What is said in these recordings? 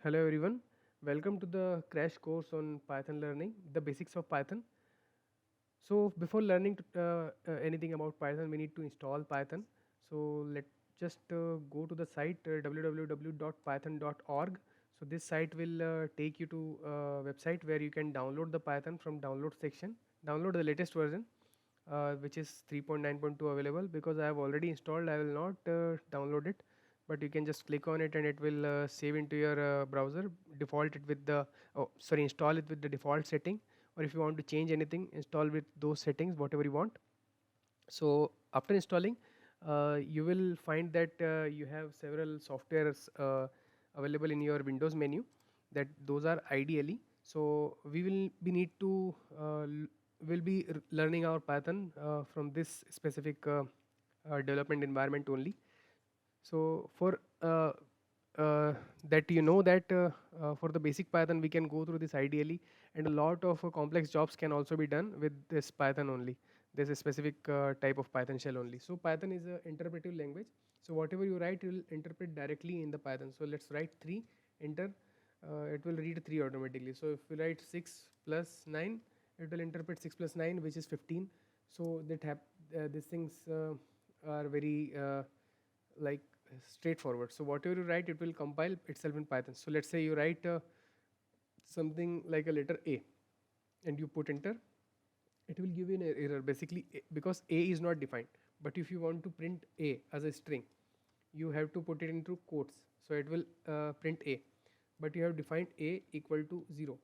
Hello everyone, welcome to the crash course on Python learning, the basics of Python. So before learning anything about Python, we need to install Python. So let's just go to the site www.python.org. So this site will take you to a website where you can download the Python from download section, download the latest version, which is 3.9.2 available. Because I have already installed, I will not download it, but you can just click on it and it will save into your browser, default it with the, install it with the default setting, or if you want to change anything, install with those settings, whatever you want. So after installing, you will find that you have several softwares available in your Windows menu, that those are ideally. So we will be need to will be learning our Python from this specific development environment only. So for that, for the basic Python we can go through this ideally, and a lot of complex jobs can also be done with this Python only. There's a specific type of Python shell only. So Python is a interpretive language. So whatever you write, it will interpret directly in the Python. So let's write 3, enter. It will read 3 automatically. So if we write 6 plus 9, it will interpret 6 plus 9, which is 15. So these things are very like straightforward. So whatever you write, it will compile itself in Python. So let's say you write something like a letter A, and you put enter, it will give you an error basically, because A is not defined. But if you want to print A as a string, you have to put it into quotes. So it will print A, but you have defined A equal to 0.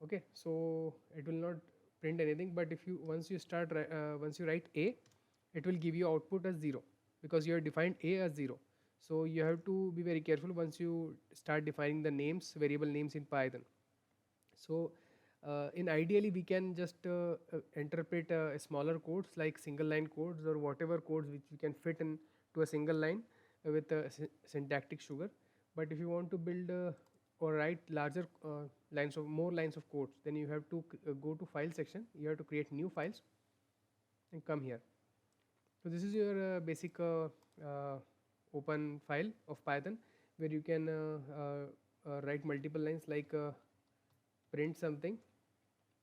Okay, so it will not print anything. But if you once you write A, it will give you output as 0, because you have defined A as 0. So you have to be very careful once you start defining the names, variable names in Python. So in ideally we can just interpret smaller codes like single line codes, or whatever codes which you can fit in to a single line with syntactic sugar. But if you want to build or write larger more lines of codes, then you have to go to file section. You have to create new files and come here. So this is your basic open file of Python, where you can write multiple lines like print something.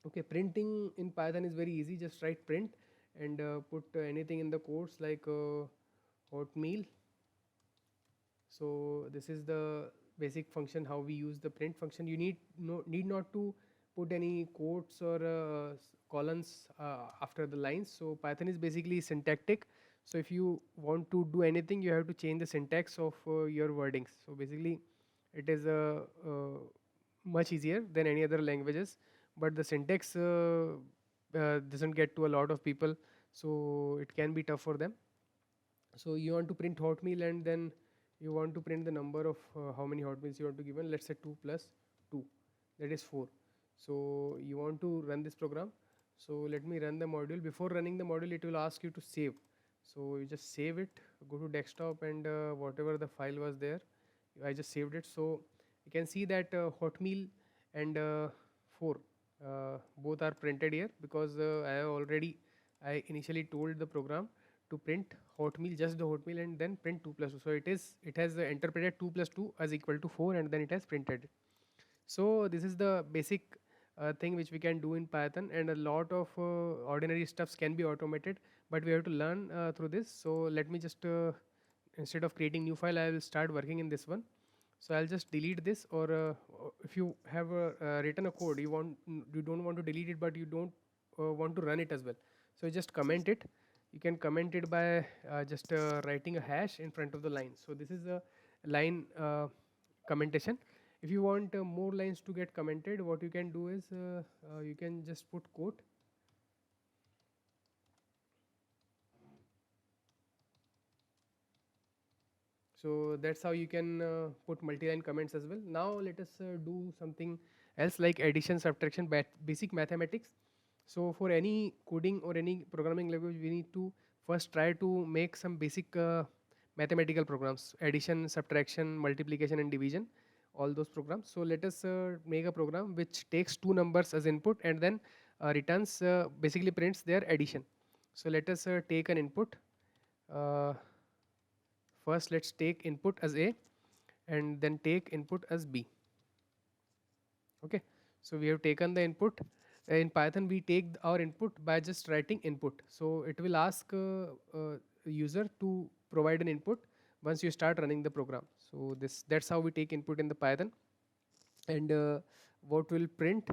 Okay, printing in Python is very easy. Just write print and put anything in the quotes like oatmeal. So this is the basic function how we use the print function. You need not to put any quotes or columns after the lines. So Python is basically syntactic. So if you want to do anything, you have to change the syntax of your wordings. So basically, it is much easier than any other languages. But the syntax doesn't get to a lot of people, so it can be tough for them. So you want to print hot meal, and then you want to print the number of how many hot meals you want to give in. Let's say 2 plus 2, that is 4. So you want to run this program. So let me run the module. Before running the module, it will ask you to save. So you just save it, go to desktop, and whatever the file was there, I just saved it. So you can see that hot meal and 4 both are printed here, because I initially told the program to print hot meal, just the hot meal, and then print 2 plus 2. So it has interpreted 2 plus 2 as equal to 4, and then it has printed. So this is the basic thing which we can do in Python, and a lot of ordinary stuffs can be automated, but we have to learn through this. So let me just instead of creating new file, I will start working in this one. So I'll just delete this, or if you have written a code, you don't want to delete it, but you don't want to run it as well. So just comment it. You can comment it by just writing a hash in front of the line. So this is a line commentation. If you want more lines to get commented, what you can do is you can just put quote. So that's how you can put multi-line comments as well. Now let us do something else like addition, subtraction, basic mathematics. So for any coding or any programming language, we need to first try to make some basic mathematical programs: addition, subtraction, multiplication, and division, all those programs. So let us make a program which takes two numbers as input, and then returns basically prints their addition. So let us take an input. Uh, First, let's take input as A, and then take input as B. Okay, so we have taken the input. In Python we take our input by just writing input, so it will ask user to provide an input once you start running the program. So this that's how we take input in the Python. And what will print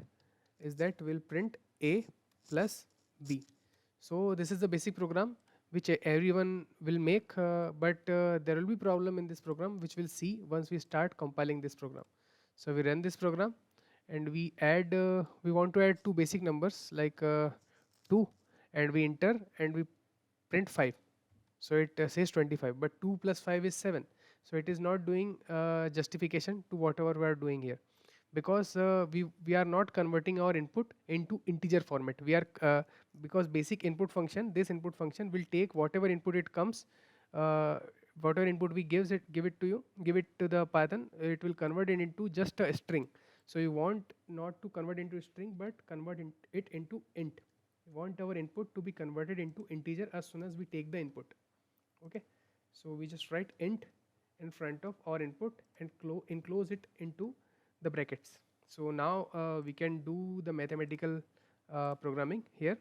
is that will print a plus b. So this is the basic program which everyone will make, but there will be problem in this program which we'll see once we start compiling this program. So we run this program and we add we want to add two basic numbers like 2, and we enter and we print 5. So it says 25, but 2 plus 5 is 7. So it is not doing justification to whatever we are doing here, because we are not converting our input into integer format. We are because basic input function, this input function will take whatever input it comes, uh, whatever input we give it to you, give it to the Python, it will convert it into just a string. So you want not to convert into string but convert it into int. We want our input to be converted into integer as soon as we take the input. Okay, so we just write int in front of our input and enclose it into the brackets. So now we can do the mathematical programming here.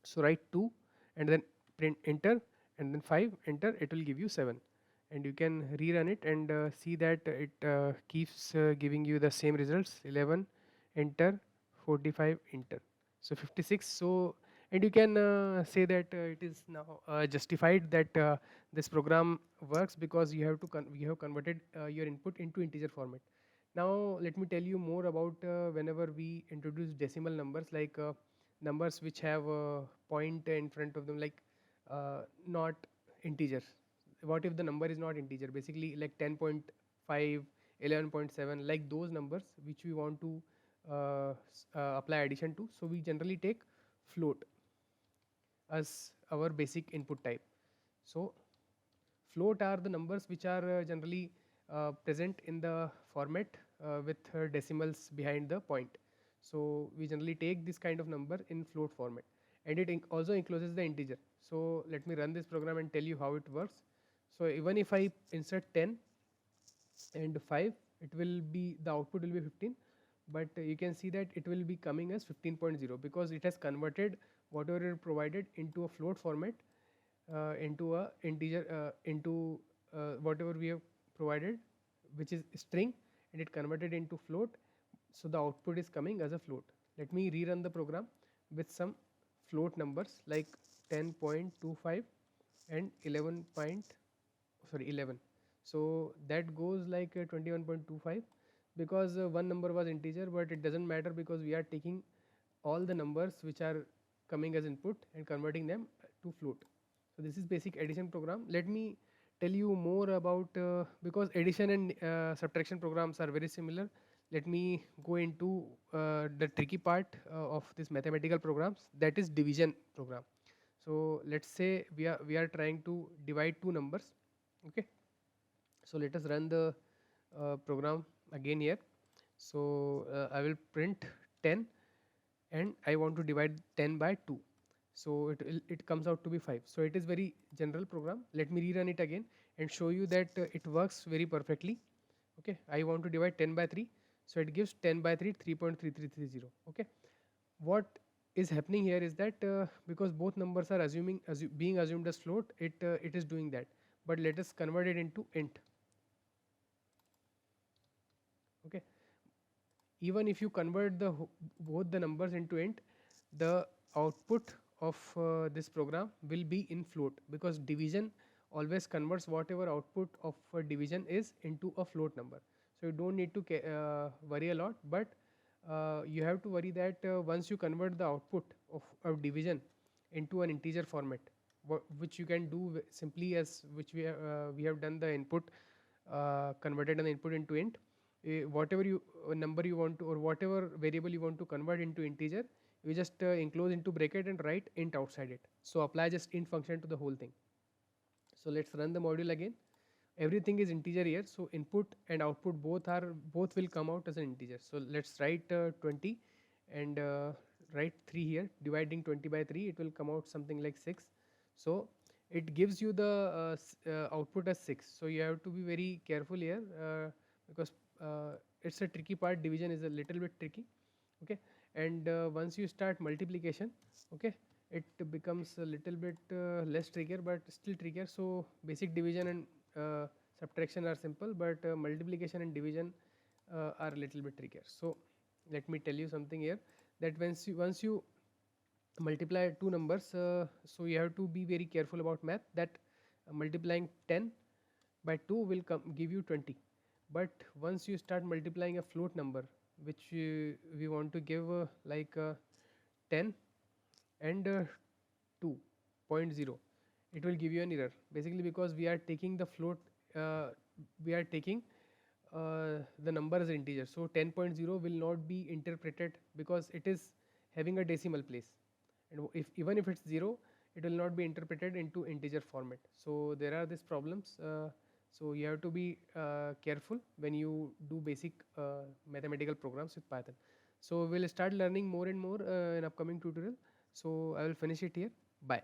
So write 2 and then print enter, and then 5 enter, it will give you 7. And you can rerun it and see that it keeps giving you the same results. 11 enter, 45 enter, so 56. So and you can say that it is now justified that this program works because you have converted your input into integer format. Now let me tell you more about whenever we introduce decimal numbers, like numbers which have a point in front of them, like not integer. What if the number is not integer? Basically like 10.5, 11.7, like those numbers which we want to apply addition to. So we generally take float as our basic input type. So float are the numbers which are generally present in the format with decimals behind the point. So we generally take this kind of number in float format, and it also encloses the integer. So let me run this program and tell you how it works. So even if I insert 10 and 5, it will be, the output will be 15, but you can see that it will be coming as 15.0 because it has converted whatever it provided into a float format, into a integer, into whatever we have provided, which is string, and it converted into float. So the output is coming as a float. Let me rerun the program with some float numbers like 10.25 and 11 point, sorry, 11. So that goes like 21.25, because one number was integer, but it doesn't matter because we are taking all the numbers which are coming as input and converting them to float. So this is basic addition program. Let me tell you more about because addition and subtraction programs are very similar. Let me go into the tricky part of this mathematical programs, that is division program. So let's say we are trying to divide two numbers. Okay, so let us run the program again here. So I will print 10 and I want to divide 10 by 2. So it comes out to be 5. So it is very general program. Let me rerun it again and show you that it works very perfectly. Okay, I want to divide 10 by 3. So it gives 10 by 3, 3.3330. Okay, what is happening here is that because both numbers are being assumed as float, it is doing that. But let us convert it into int. Okay, even if you convert both the numbers into int, the output of this program will be in float, because division always converts whatever output of division is into a float number. So you don't need to worry a lot, but you have to worry that once you convert the output of division into an integer format, which you can do simply as which we have done the input, converted an input into int. Whatever you number you want to, or whatever variable you want to convert into integer, you just enclose into bracket and write int outside it. So apply just int function to the whole thing. So let's run the module again. Everything is integer here, so input and output both will come out as an integer. So let's write 20 and write 3 here. Dividing 20 by 3, it will come out something like 6. So it gives you the output as 6. So you have to be very careful here, because it's a tricky part. Division is a little bit tricky. Okay, and once you start multiplication, okay, it becomes a little bit less trickier, but still trickier. So basic division and subtraction are simple, but multiplication and division are a little bit trickier. So let me tell you something here, that once you multiply two numbers, so you have to be very careful about math, that multiplying 10 by 2 will give you 20. But once you start multiplying a float number, which we want to give like 10 and 2.0, it will give you an error, basically because we are taking the float, uh, we are taking the number as integer. So 10.0 will not be interpreted because it is having a decimal place, and if even if it's 0, it will not be interpreted into integer format. So there are these problems. So you have to be careful when you do basic mathematical programs with Python. So we'll start learning more and more in upcoming tutorial. So I will finish it here. Bye.